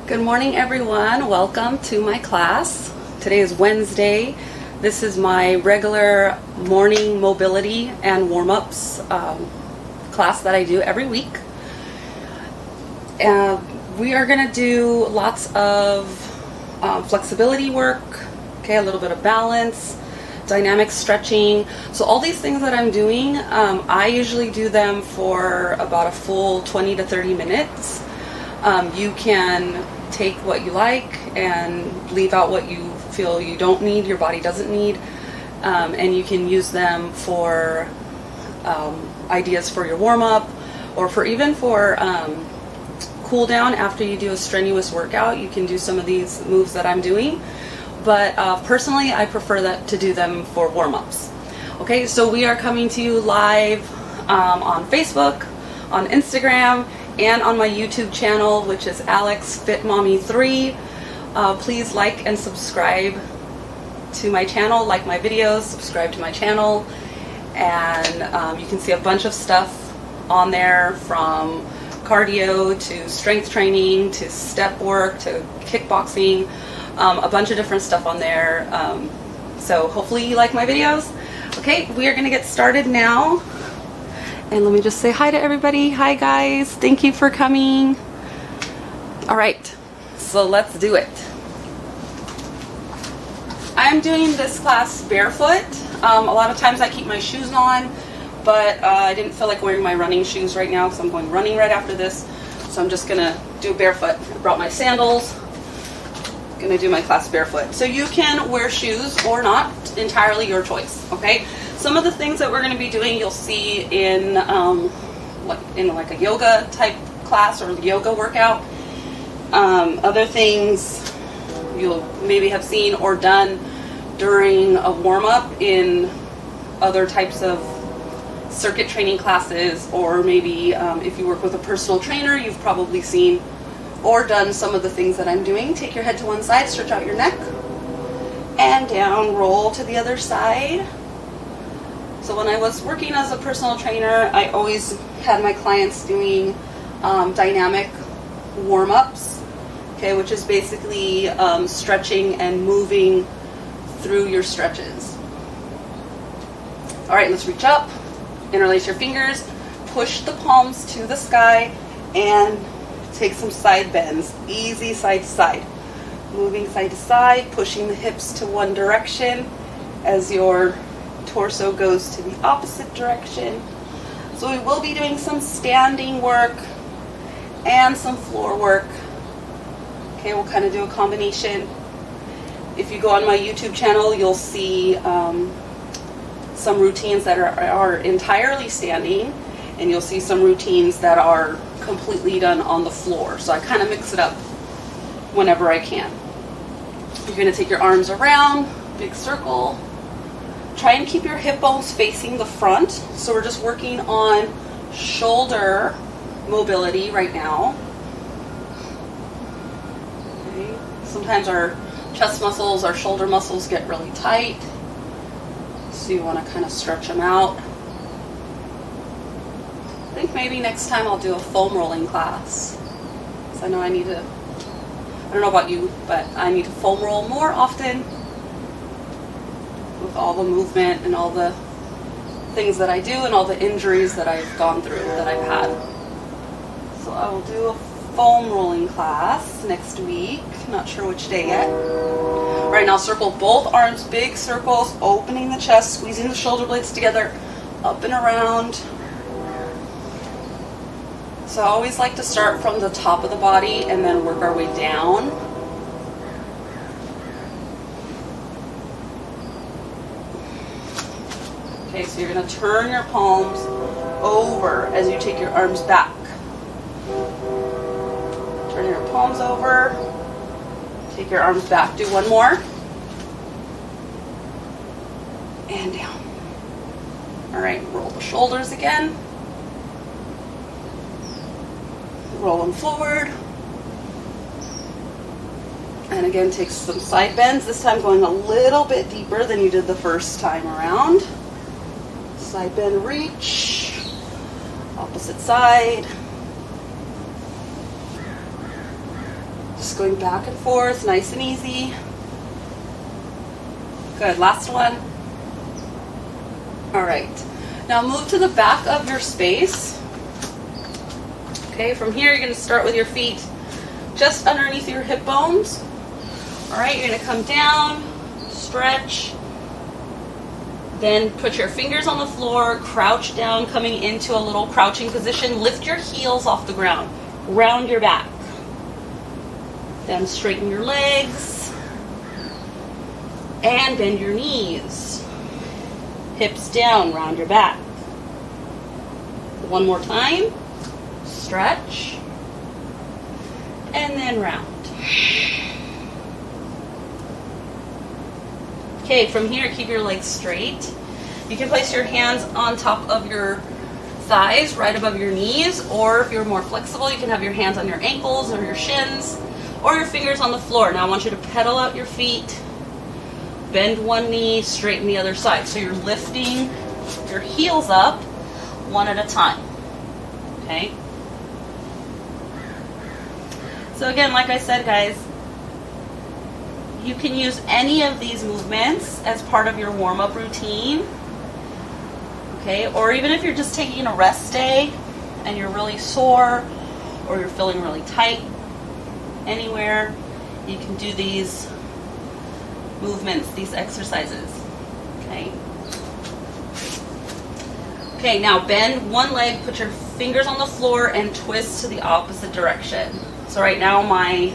Good morning, everyone. Welcome to my class. Today is Wednesday. This is my regular morning mobility and warm-ups class that I do every week. We are going to do lots of flexibility work, a little bit of balance, dynamic stretching. So all these things that I'm doing, I usually do them for about a full 20 to 30 minutes. You can take what you like and leave out what you feel you don't need, your body doesn't need, and you can use them for ideas for your warm-up or for even for cool down after you do a strenuous workout. You can do some of these moves that I'm doing, but personally I prefer to do them for warm-ups. Okay, so we are coming to you live on Facebook, on Instagram, and on my YouTube channel, which is Alex Fit Mommy 3. Please like and subscribe to my channel, like my videos, subscribe to my channel, and you can see a bunch of stuff on there, from cardio to strength training to step work to kickboxing, a bunch of different stuff on there. So hopefully you like my videos. Okay, we are going to get started now. And let me just say hi to everybody. Hi guys, thank you for coming. All right, so let's do it. I'm doing this class barefoot. A lot of times I keep my shoes on, but I didn't feel like wearing my running shoes right now because I'm going running right after this. So I'm just gonna do barefoot. I brought my sandals. Gonna do my class barefoot. So you can wear shoes or not, entirely your choice, okay? Some of the things that we're going to be doing you'll see in like a yoga type class or yoga workout. Other things you'll maybe have seen or done during a warm-up in other types of circuit training classes, or maybe if you work with a personal trainer, you've probably seen or done some of the things that I'm doing. Take your head to one side, stretch out your neck, and down, roll to the other side. So when I was working as a personal trainer, I always had my clients doing dynamic warm-ups, okay, which is basically stretching and moving through your stretches. All right, let's reach up, interlace your fingers, push the palms to the sky, and take some side bends, easy side to side. Moving side to side, pushing the hips to one direction as your torso goes to the opposite direction. So we will be doing some standing work and some floor work. Okay, we'll kind of do a combination. If you go on my YouTube channel, you'll see some routines that are entirely standing, and you'll see some routines that are completely done on the floor. So I kind of mix it up whenever I can. You're going to take your arms around, big circle. Try and keep your hip bones facing the front. So we're just working on shoulder mobility right now. Okay. Sometimes our chest muscles, our shoulder muscles get really tight. So you want to kind of stretch them out. I think maybe next time I'll do a foam rolling class. So I know I need to, I don't know about you, but I need to foam roll more often with all the movement and all the things that I do and all the injuries that I've gone through, that I've had. So I will do a foam rolling class next week. Not sure which day yet. Right now, circle both arms, big circles, opening the chest, squeezing the shoulder blades together, up and around. So I always like to start from the top of the body and then work our way down. Okay, so you're going to turn your palms over as you take your arms back. Turn your palms over, take your arms back. Do one more. And down. All right, roll the shoulders again. Roll them forward. And again, take some side bends, this time going a little bit deeper than you did the first time around. Side bend, reach. Opposite side. Just going back and forth, nice and easy. Good, last one. All right, now move to the back of your space. Okay, from here you're gonna start with your feet just underneath your hip bones. All right, you're gonna come down, stretch, then put your fingers on the floor, crouch down, coming into a little crouching position. Lift your heels off the ground, round your back. Then straighten your legs and bend your knees. Hips down, round your back. One more time. Stretch and then round. Okay, from here, keep your legs straight. You can place your hands on top of your thighs, right above your knees, or if you're more flexible, you can have your hands on your ankles or your shins, or your fingers on the floor. Now I want you to pedal out your feet, bend one knee, straighten the other side. So you're lifting your heels up one at a time, okay? So again, like I said, guys, you can use any of these movements as part of your warm-up routine, okay? Or even if you're just taking a rest day and you're really sore or you're feeling really tight anywhere, you can do these movements, these exercises, okay? Okay, now bend one leg, put your fingers on the floor and twist to the opposite direction. So right now my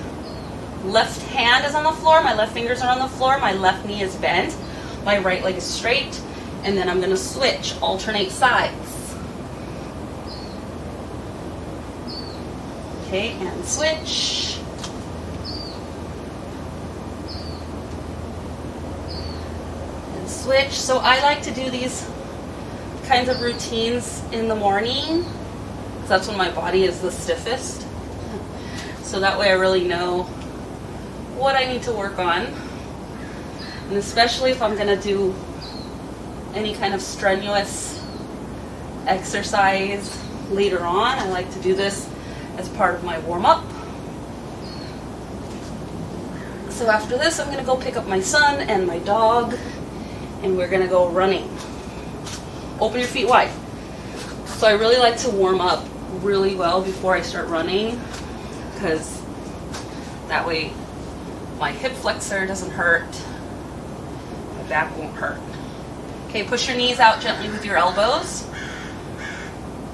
left hand is on the floor, my left fingers are on the floor, my left knee is bent, my right leg is straight, and then I'm going to switch, alternate sides. Okay, and switch. And switch. So I like to do these kinds of routines in the morning, because that's when my body is the stiffest. So that way I really know what I need to work on, and especially if I'm going to do any kind of strenuous exercise later on, I like to do this as part of my warm-up. So after this, I'm going to go pick up my son and my dog, and we're going to go running. Open your feet wide. So I really like to warm up really well before I start running, because that way my hip flexor doesn't hurt, my back won't hurt. Okay, push your knees out gently with your elbows.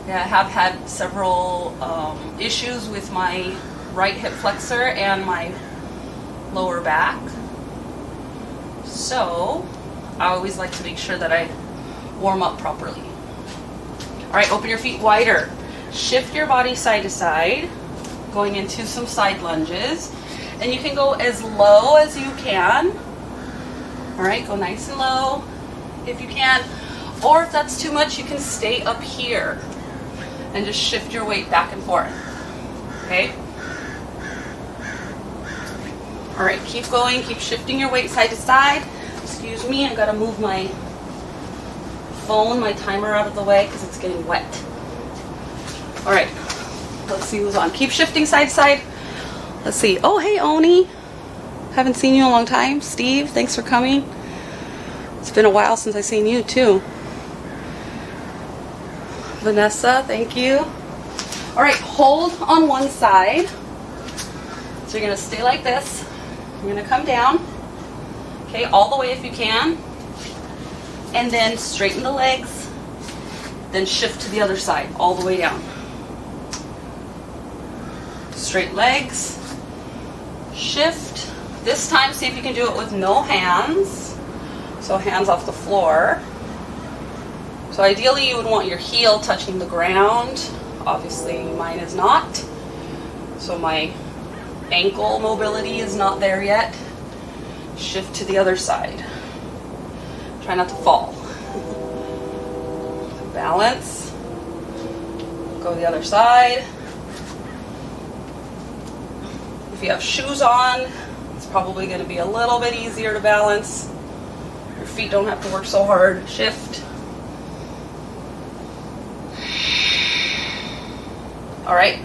Yeah, I have had several issues with my right hip flexor and my lower back. So I always like to make sure that I warm up properly. All right, open your feet wider. Shift your body side to side, going into some side lunges. And you can go as low as you can. All right, go nice and low if you can. Or if that's too much, you can stay up here and just shift your weight back and forth. Okay? All right, keep going. Keep shifting your weight side to side. Excuse me, I gotta move my phone, my timer out of the way because it's getting wet. All right, let's see who's on. Keep shifting side to side. Let's see. Oh, hey, Oni. Haven't seen you in a long time. Steve, thanks for coming. It's been a while since I've seen you, too. Vanessa, thank you. All right, hold on one side. So you're going to stay like this. You're going to come down. Okay, all the way if you can. And then straighten the legs. Then shift to the other side, all the way down. Straight legs. Shift. This time, see if you can do it with no hands. So hands off the floor. So ideally you would want your heel touching the ground. Obviously mine is not. So my ankle mobility is not there yet. Shift to the other side. Try not to fall. Balance. Go the other side. If you have shoes on, it's probably going to be a little bit easier to balance. Your feet don't have to work so hard. Shift. All right.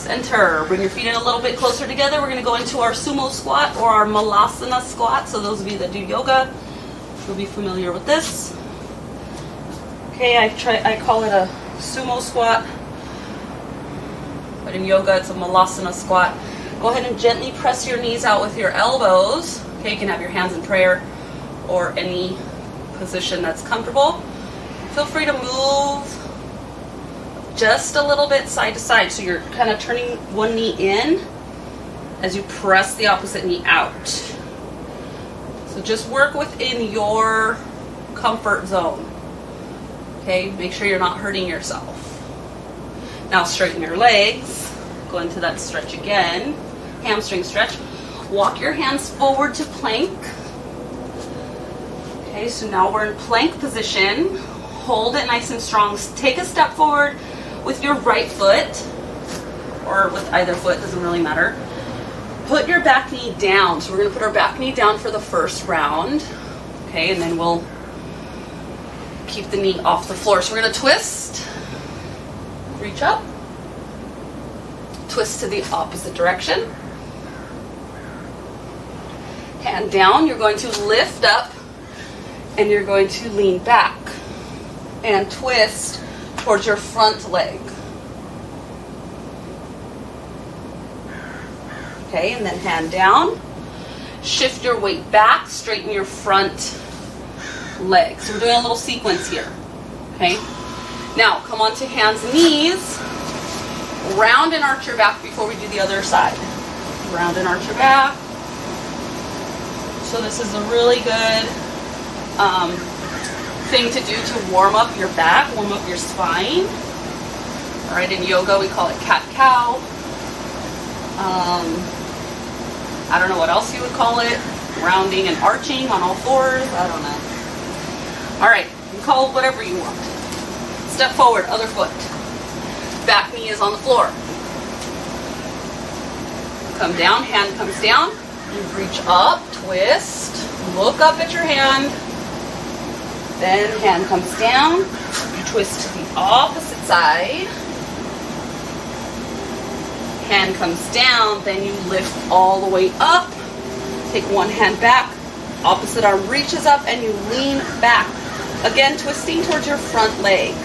center. Bring your feet in a little bit closer together. We're going to go into our sumo squat or our malasana squat. So those of you that do yoga will be familiar with this. Okay, I call it a sumo squat, but in yoga it's a malasana squat. Go ahead and gently press your knees out with your elbows. Okay, you can have your hands in prayer or any position that's comfortable. Feel free to move just a little bit side to side, so you're kind of turning one knee in as you press the opposite knee out. So just work within your comfort zone. Okay, make sure you're not hurting yourself. Now straighten your legs. Go into that stretch again. Hamstring stretch. Walk your hands forward to plank. Okay, so now we're in plank position. Hold it nice and strong. Take a step forward with your right foot, or with either foot, doesn't really matter. Put your back knee down. So we're going to put our back knee down for the first round. Okay, and then we'll keep the knee off the floor. So we're going to twist, reach up, twist to the opposite direction. Hand down, you're going to lift up, and you're going to lean back and twist towards your front leg. Okay, and then hand down. Shift your weight back, straighten your front leg. So we're doing a little sequence here. Okay, now come on to hands and knees. Round and arch your back before we do the other side. Round and arch your back. So this is a really good thing to do to warm up your back, warm up your spine. All right, in yoga we call it cat-cow. I don't know what else you would call it. Rounding and arching on all fours. I don't know. All right, you can call it whatever you want. Step forward, other foot. Back knee is on the floor. Come down, hand comes down. You reach up, twist, look up at your hand. Then hand comes down. You twist to the opposite side. Hand comes down, then you lift all the way up. Take one hand back, opposite arm reaches up, and you lean back. Again, twisting towards your front leg.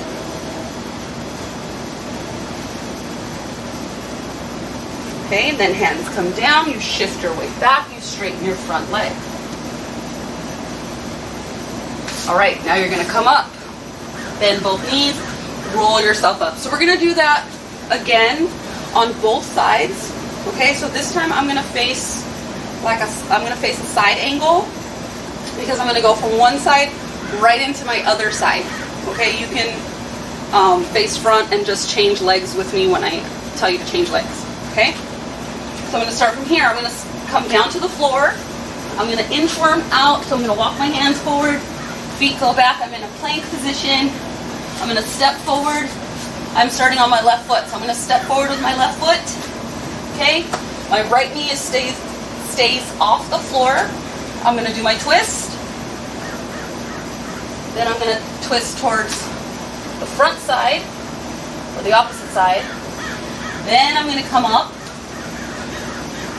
Okay, and then hands come down, you shift your weight back, you straighten your front leg. All right, now you're gonna come up, bend both knees, roll yourself up. So we're gonna do that again on both sides. Okay, so this time I'm gonna face a side angle, because I'm gonna go from one side right into my other side. Okay, you can face front and just change legs with me when I tell you to change legs. Okay, so I'm gonna start from here. I'm gonna come down to the floor. I'm gonna inchworm out, so I'm gonna walk my hands forward, feet go back. I'm in a plank position. I'm gonna step forward. I'm starting on my left foot, so I'm gonna step forward with my left foot. Okay, my right knee stays off the floor. I'm gonna do my twist. Then I'm gonna twist towards the front side, or the opposite side. Then I'm gonna come up,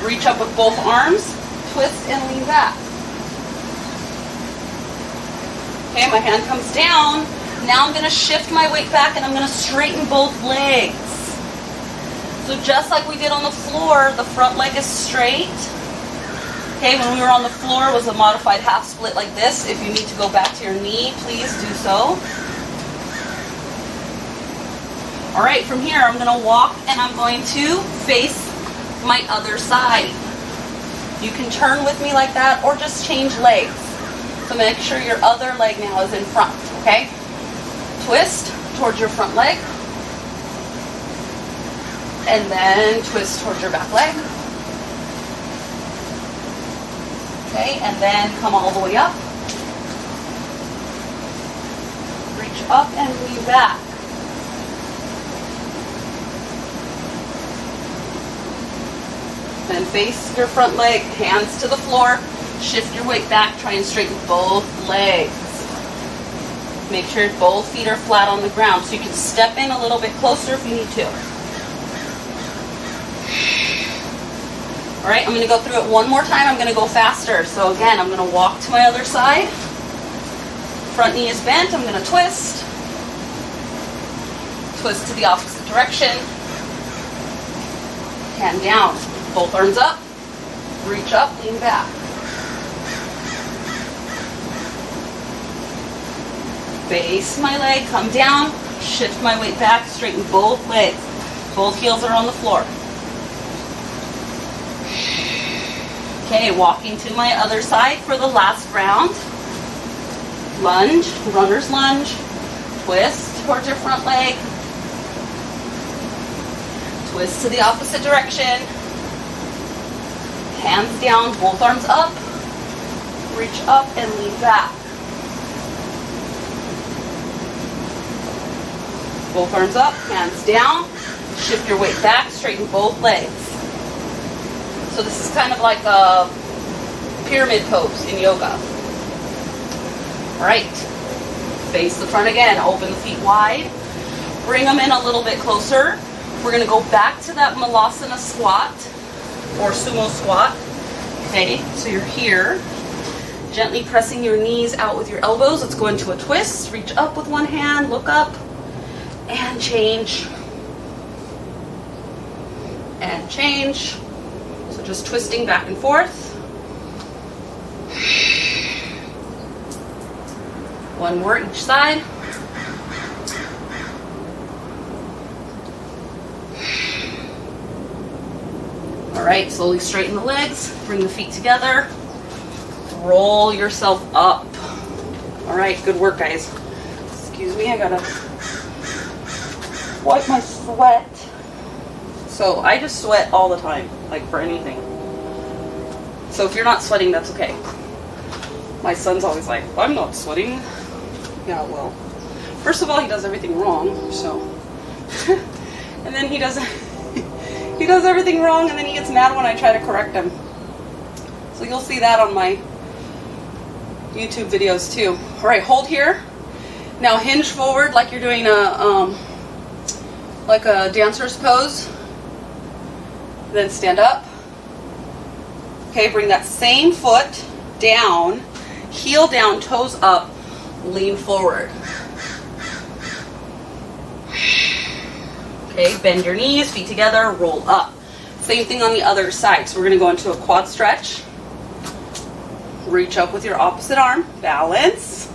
reach up with both arms, twist and lean back. Okay, my hand comes down. Now I'm going to shift my weight back and I'm going to straighten both legs. So just like we did on the floor, the front leg is straight. Okay, when we were on the floor, it was a modified half split like this. If you need to go back to your knee, please do so. All right, from here I'm going to walk and I'm going to face my other side. You can turn with me like that or just change legs. So make sure your other leg now is in front, okay? Twist towards your front leg. And then twist towards your back leg. Okay, and then come all the way up. Reach up and lean back. Then face your front leg, hands to the floor. Shift your weight back, try and straighten both legs. Make sure both feet are flat on the ground, so you can step in a little bit closer if you need to. All right, I'm gonna go through it one more time. I'm gonna go faster. So again, I'm gonna walk to my other side. Front knee is bent, I'm gonna twist. Twist to the opposite direction. Hand down, both arms up. Reach up, lean back. Base my leg, come down, shift my weight back, straighten both legs. Both heels are on the floor. Okay, walking to my other side for the last round. Lunge, runner's lunge, twist towards your front leg. Twist to the opposite direction. Hands down, both arms up. Reach up and lean back. Both arms up, hands down. Shift your weight back, straighten both legs. So this is kind of like a pyramid pose in yoga. All right, face the front again, open the feet wide. Bring them in a little bit closer. We're gonna go back to that Malasana squat or sumo squat. Okay, so you're here, gently pressing your knees out with your elbows. Let's go into a twist. Reach up with one hand, look up, and change. And change. So just twisting back and forth. One more each side. All right, slowly straighten the legs, bring the feet together, roll yourself up. All right, good work, guys. Excuse me, I gotta wipe my sweat. So I just sweat all the time, like for anything. So if you're not sweating, that's okay. My son's always like, I'm not sweating. Yeah, well, first of all, he does everything wrong, so. And then he does everything wrong, and then he gets mad when I try to correct him. So you'll see that on my YouTube videos too. All right, hold here. Now hinge forward like you're doing like a dancer's pose. Then stand up. Okay, bring that same foot down, heel down, toes up, lean forward. Okay, bend your knees, feet together, roll up. Same thing on the other side. So we're going to go into a quad stretch. Reach up with your opposite arm, balance.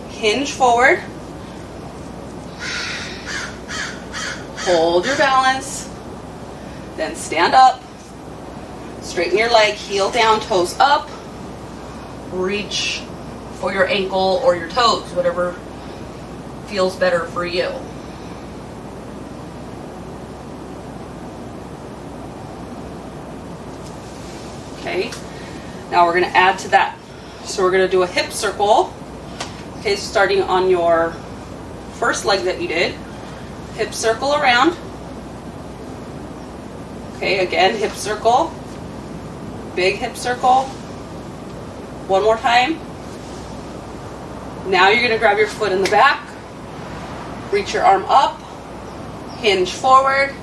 Hinge forward. Hold your balance. Then stand up. Straighten your leg, heel down, toes up. Reach for your ankle or your toes, whatever feels better for you. Okay, now we're going to add to that. So we're going to do a hip circle. Okay, starting on your first leg that you did. Hip circle around. Okay, again, hip circle. Big hip circle. One more time. Now you're going to grab your foot in the back. Reach your arm up. Hinge forward.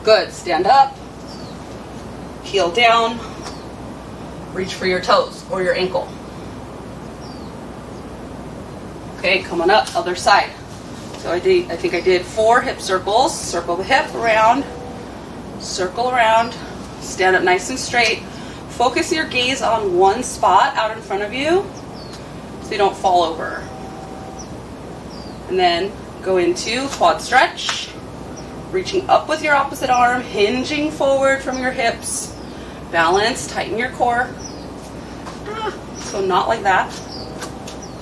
Good. Stand up. Heel down. Reach for your toes or your ankle. Okay, coming up, other side. So I think I did 4 hip circles. Circle the hip around, circle around, stand up nice and straight. Focus your gaze on one spot out in front of you so you don't fall over. And then go into quad stretch, reaching up with your opposite arm, hinging forward from your hips. Balance, tighten your core. So not like that.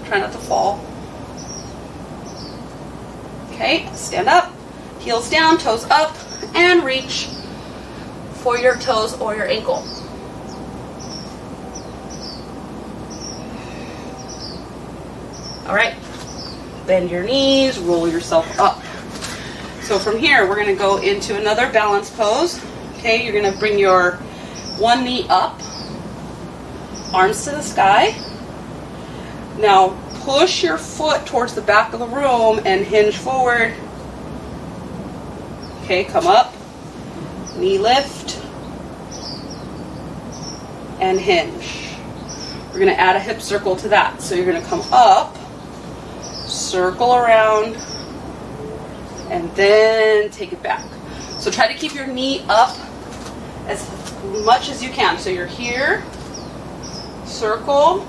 Try not to fall. Okay, stand up, heels down, toes up, and reach for your toes or your ankle. All right, bend your knees, roll yourself up. So from here, we're gonna go into another balance pose. Okay, you're gonna bring your one knee up, arms to the sky. Now, push your foot towards the back of the room and hinge forward. Okay, Okay, come up, knee lift, and hinge. We're gonna add a hip circle to that. So you're gonna come up, circle around, and then take it back. So try to keep your knee up as much as you can. So you're here, circle,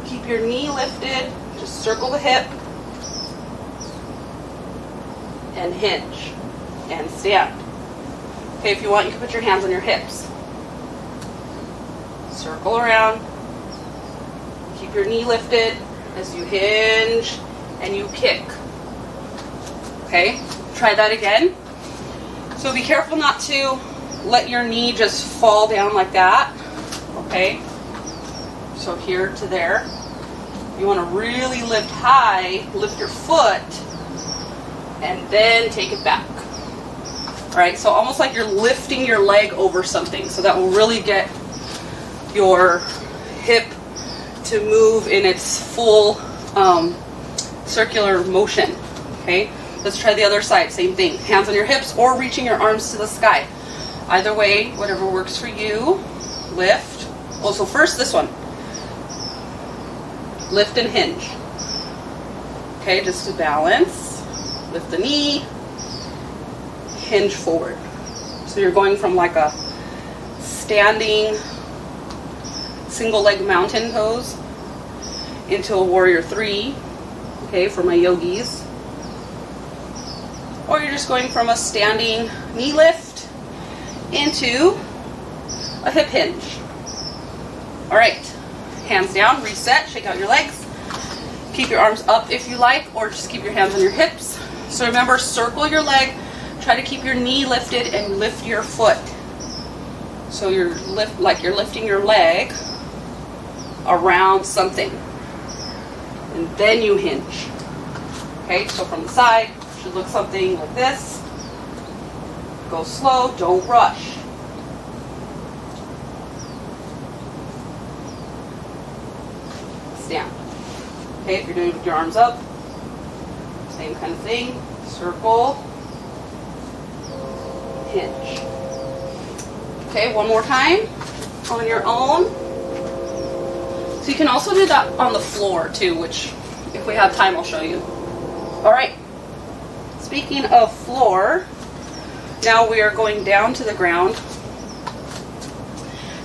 keep your knee lifted, just circle the hip, and hinge, and stand. Okay, if you want, you can put your hands on your hips. Circle around, keep your knee lifted as you hinge and you kick. Okay, try that again. So be careful not to let your knee just fall down like that. Okay, so here to there. You want to really lift high, lift your foot, and then take it back. All right, so almost like you're lifting your leg over something. So that will really get your hip to move in its full circular motion. Okay, let's try the other side. Same thing. Hands on your hips or reaching your arms to the sky. Either way, whatever works for you. Lift. Oh, so first this one. Lift and hinge. Okay, just to balance. Lift the knee. Hinge forward. So you're going from like a standing single leg mountain pose into a warrior 3, okay, for my yogis. Or you're just going from a standing knee lift into a hip hinge. All right, hands down, reset, shake out your legs. Keep your arms up if you like, or just keep your hands on your hips. So remember, circle your leg, try to keep your knee lifted and lift your foot. So you're you're lifting your leg around something, and then you hinge. Okay, so from the side, it should look something like this. Go slow, don't rush. Stand. Okay, if you're doing it with your arms up, same kind of thing. Circle, hinge. Okay, one more time on your own. So you can also do that on the floor too, which if we have time I'll show you. All right, speaking of floor, now we are going down to the ground.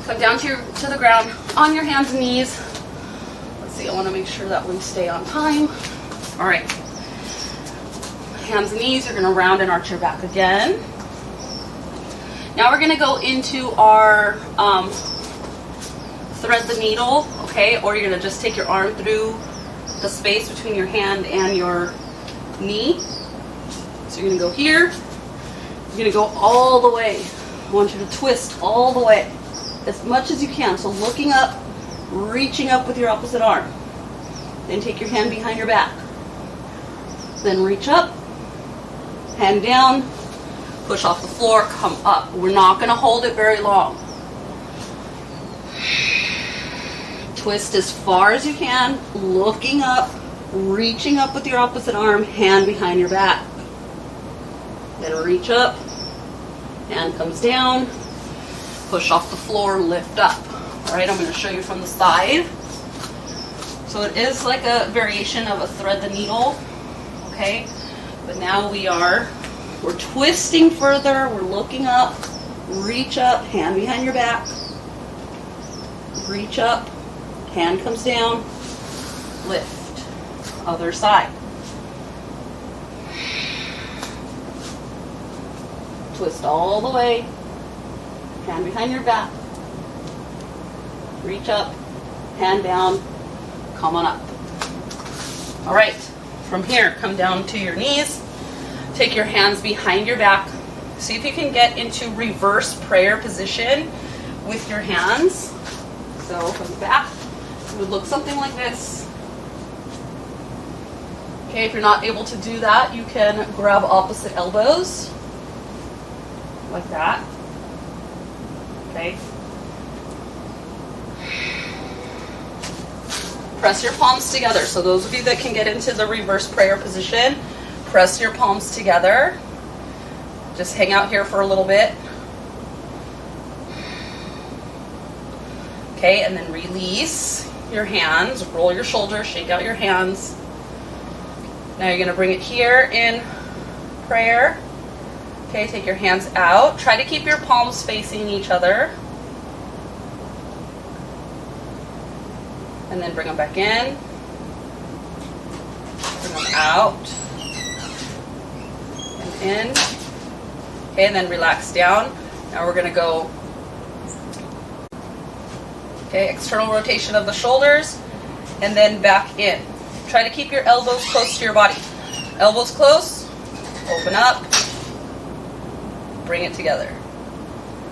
Come down to the ground on your hands and knees. Let's see, I want to make sure that we stay on time. All right, hands and knees, you're going to round and arch your back again. Now we're going to go into our thread the needle, okay, or you're going to just take your arm through the space between your hand and your knee. So you're going to go here, you're going to go all the way. I want you to twist all the way, as much as you can. So looking up, reaching up with your opposite arm. Then take your hand behind your back. Then reach up, hand down, push off the floor, come up. We're not going to hold it very long. Twist as far as you can, looking up, reaching up with your opposite arm, hand behind your back. Then reach up, hand comes down, push off the floor, lift up. All right, I'm going to show you from the side. So it is like a variation of a thread the needle, okay? But now we're twisting further, we're looking up, reach up, hand behind your back, reach up, hand comes down, lift, other side. Twist all the way, hand behind your back, reach up, hand down, come on up. All right, from here, come down to your knees, take your hands behind your back. See if you can get into reverse prayer position with your hands. So from the back, it would look something like this. Okay, if you're not able to do that, you can grab opposite elbows, like that. Okay. Press your palms together. So those of you that can get into the reverse prayer position, press your palms together. Just hang out here for a little bit. Okay, and then release your hands, roll your shoulders, shake out your hands. Now you're gonna bring it here in prayer. Okay, take your hands out. Try to keep your palms facing each other. And then bring them back in. Bring them out. And in. Okay, and then relax down. Now we're gonna go, okay, external rotation of the shoulders, and then back in. Try to keep your elbows close to your body. Elbows close, open up, bring it together.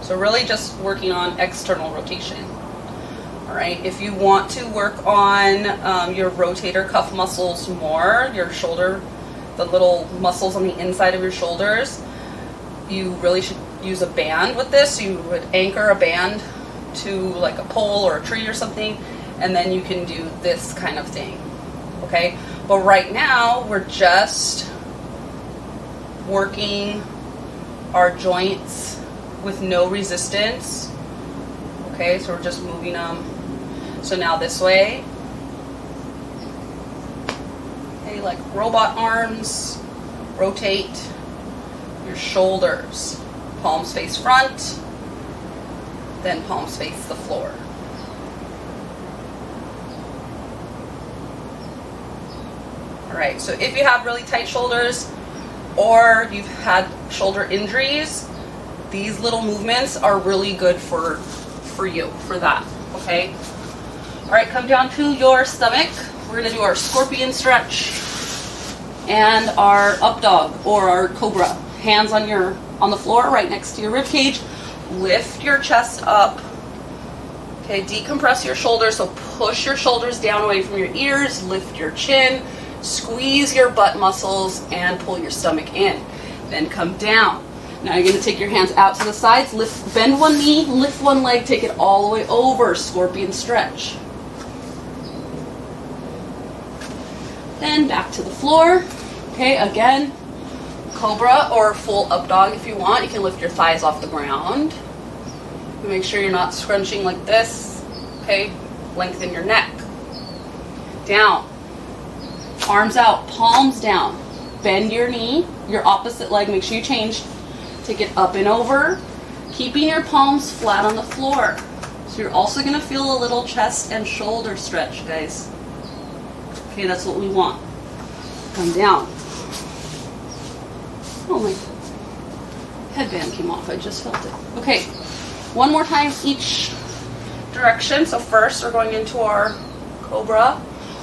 So really just working on external rotation. All right, if you want to work on your rotator cuff muscles more, your shoulder, the little muscles on the inside of your shoulders, you really should use a band with this. You would anchor a band to like a pole or a tree or something, and then you can do this kind of thing. Okay, but right now we're just working our joints with no resistance. Okay, so we're just moving them. So now this way. Okay, like robot arms, rotate your shoulders. Palms face front, then palms face the floor. All right, so if you have really tight shoulders or you've had shoulder injuries, these little movements are really good for you, for that, okay? All right, come down to your stomach. We're gonna do our scorpion stretch and our up dog or our cobra. Hands on the floor right next to your rib cage. Lift your chest up. Okay, decompress your shoulders, so push your shoulders down away from your ears, lift your chin, squeeze your butt muscles, and pull your stomach in. Then come down. Now you're gonna take your hands out to the sides, bend one knee, lift one leg, take it all the way over, scorpion stretch. Then back to the floor. Okay, again, cobra or full up dog if you want. You can lift your thighs off the ground. Make sure you're not scrunching like this. Okay, lengthen your neck. Down. Arms out, palms down. Bend your knee, your opposite leg, make sure you change. Take it up and over, keeping your palms flat on the floor. So you're also gonna feel a little chest and shoulder stretch, guys. Okay, that's what we want. Come down. Oh, my headband came off, I just felt it. Okay, one more time each direction. So first we're going into our cobra,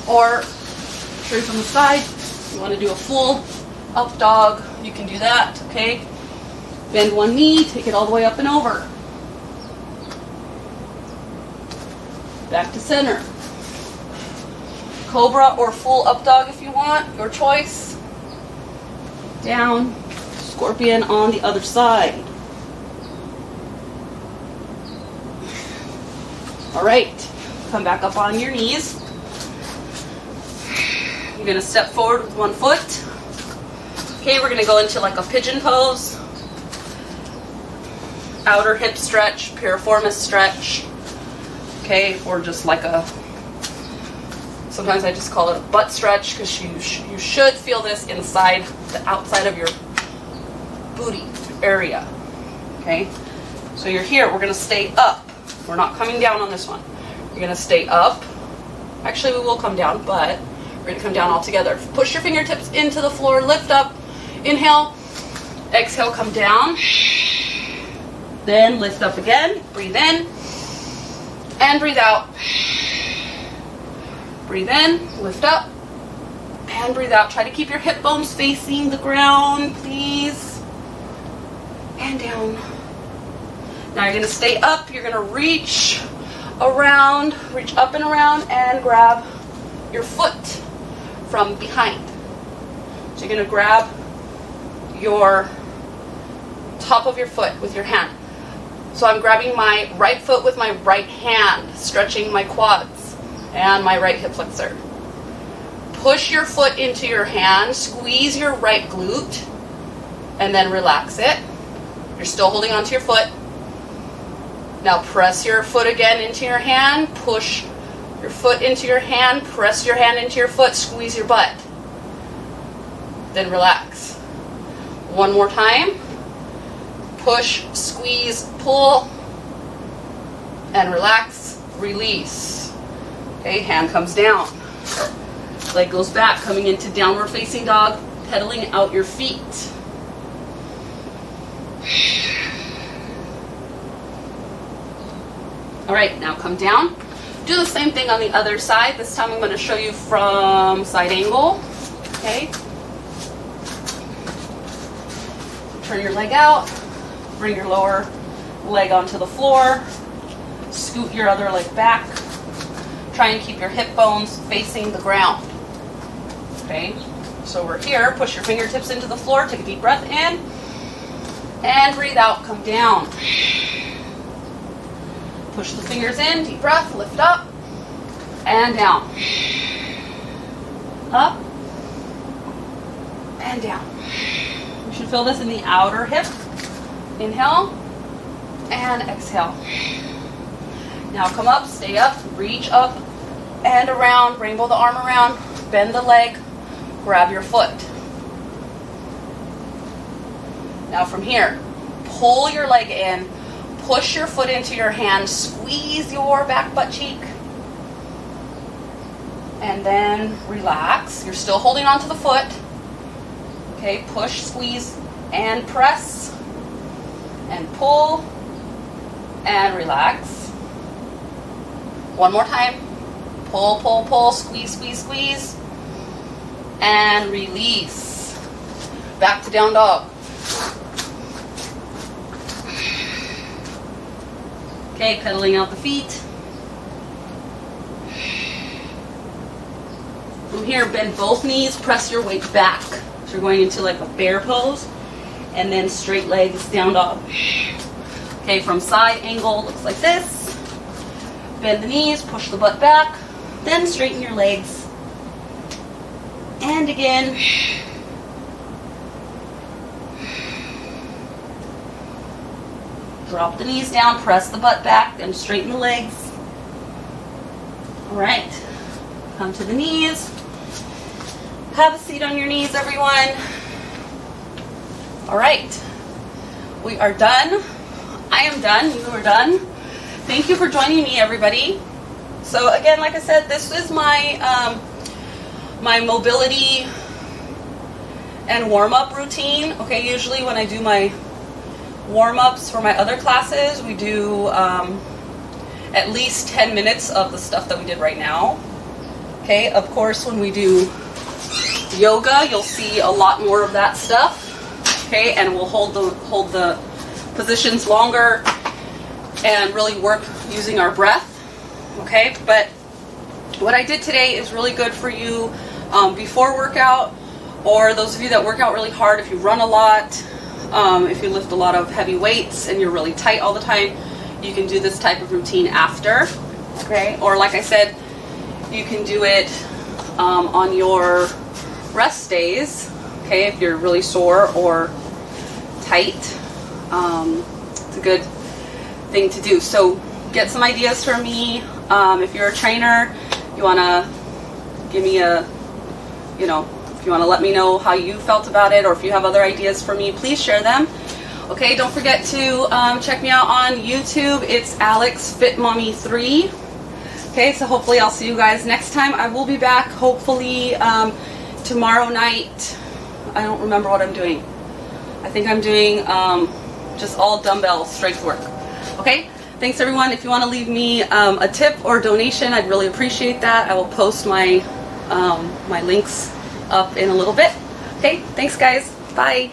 or straight from the side. You want to do a full up dog, you can do that, okay? Bend one knee, take it all the way up and over. Back to center. Cobra or full up dog if you want, your choice. Down. Scorpion on the other side. All right, come back up on your knees. You're gonna step forward with one foot. Okay, we're gonna go into like a pigeon pose. Outer hip stretch, piriformis stretch. Okay, or just like sometimes I just call it a butt stretch because you should feel this inside the outside of your booty area. Okay, so you're here, we're gonna stay up. We're not coming down on this one. You're gonna stay up. Actually, we will come down, but we're gonna come down all together. Push your fingertips into the floor, lift up, inhale, exhale, come down. Then lift up again, breathe in, and breathe out. Breathe in, lift up, and breathe out. Try to keep your hip bones facing the ground, please. And down. Now you're gonna stay up, you're gonna reach around, reach up and around, and grab your foot from behind. So you're gonna grab your top of your foot with your hand. So I'm grabbing my right foot with my right hand, stretching my quads and my right hip flexor. Push your foot into your hand, squeeze your right glute, and then relax it. You're still holding onto your foot. Now press your foot again into your hand, push your foot into your hand, press your hand into your foot, squeeze your butt. Then relax. One more time. Push, squeeze, pull, and relax, release. Okay, hand comes down. Leg goes back, coming into downward facing dog, pedaling out your feet. All right, now come down. Do the same thing on the other side. This time I'm going to show you from side angle. Okay. Turn your leg out. Bring your lower leg onto the floor. Scoot your other leg back. Try and keep your hip bones facing the ground. Okay. So we're here. Push your fingertips into the floor. Take a deep breath in. And breathe out. Come down. Push the fingers in, deep breath, lift up, and down. Up, and down. You should feel this in the outer hip. Inhale, and exhale. Now come up, stay up, reach up, and around, rainbow the arm around, bend the leg, grab your foot. Now from here, pull your leg in, push your foot into your hand, squeeze your back butt cheek, and then relax. You're still holding onto the foot. Okay, push, squeeze, and press, and pull, and relax. One more time. Pull, pull, pull, squeeze, squeeze, squeeze, and release. Back to down dog. Okay, pedaling out the feet. From here, bend both knees, press your weight back. So you're going into like a bear pose, and then straight legs, down dog. Okay, from side angle, looks like this. Bend the knees, push the butt back, then straighten your legs. And again. Drop the knees down, press the butt back, then straighten the legs. All right, come to the knees. Have a seat on your knees, everyone. All right, we are done. I am done, you are done. Thank you for joining me, everybody. So again, like I said, this is my, my mobility and warm-up routine. Okay, usually when I do my warm-ups for my other classes, we do at least 10 minutes of the stuff that we did right now. Okay, of course, when we do yoga, you'll see a lot more of that stuff. Okay, and we'll hold the positions longer and really work using our breath. Okay, but what I did today is really good for you before workout, or those of you that work out really hard, if you run a lot, if you lift a lot of heavy weights and you're really tight all the time, you can do this type of routine after. Okay, or like I said, you can do it on your rest days. Okay, if you're really sore or tight, it's a good thing to do. So get some ideas from me. If you're a trainer, you want to give me a, if you want to let me know how you felt about it, or if you have other ideas for me, please share them. Okay, don't forget to check me out on YouTube. It's Alex Fit Mommy 3. Okay, so hopefully I'll see you guys next time. I will be back hopefully tomorrow night. I don't remember what I'm doing. I think I'm doing just all dumbbell strength work. Okay, thanks everyone. If you want to leave me a tip or donation, I'd really appreciate that. I will post my my links up in a little bit. Okay, thanks guys. Bye.